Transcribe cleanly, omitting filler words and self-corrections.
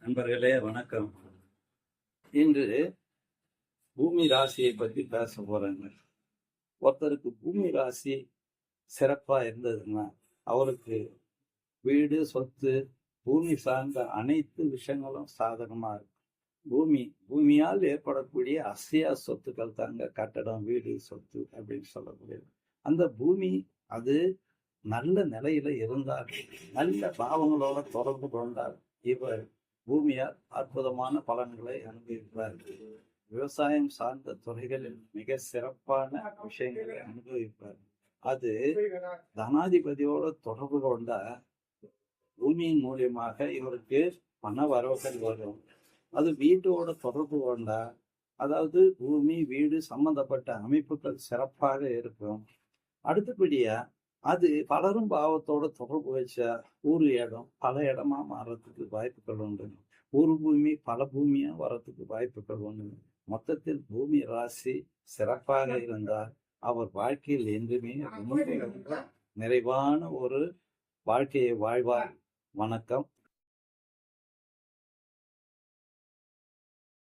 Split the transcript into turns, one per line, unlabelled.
நண்பர்களே வணக்கம். இன்று பூமி ராசியை பத்தி பேச போறேங்க. ஒருத்தருக்கு பூமி ராசி சிறப்பா இருந்ததுன்னா அவருக்கு வீடு, சொத்து, பூமி சார்ந்த அனைத்து விஷயங்களும் சாதகமா இருக்கும். பூமியால் ஏற்படக்கூடிய அசையா சொத்துக்கள் தாங்க கட்டடம், வீடு, சொத்து அப்படின்னு சொல்லக்கூடியது. அந்த பூமி அது நல்ல நிலையில இருந்தால், நல்ல பாவங்களோட தொடர்பு கொண்டால் இவர் பூமியால் அற்புதமான பலன்களை அனுபவிப்பார். விவசாயம் சார்ந்த துறைகளில் மிக சிறப்பான விஷயங்களை அனுபவிப்பார். அது தனாதிபதியோட தொடர்பு கொண்ட பூமியின் மூலியமாக இவருக்கு பண வரவுகள் வரும். அது வீட்டோட தொடர்பு கொண்டா, அதாவது பூமி வீடு சம்பந்தப்பட்ட அமைப்புகள் சிறப்பாக இருக்கும். அடுத்தபடியா அது பலரும் பாவத்தோட தொடர்பு வச்சா ஒரு இடம் பல இடமா மாறத்துக்கு வாய்ப்புகள் உண்டு. ஒரு பூமி பல பூமியா வர்றதுக்கு வாய்ப்புகள் உண்டு. மொத்தத்தில் பூமி ராசி சிறப்பாக இருந்தால் அவர் வாழ்க்கையில் என்றுமே ரொம்ப நிறைவான ஒரு வாழ்க்கையை வாழ்வார். வணக்கம்.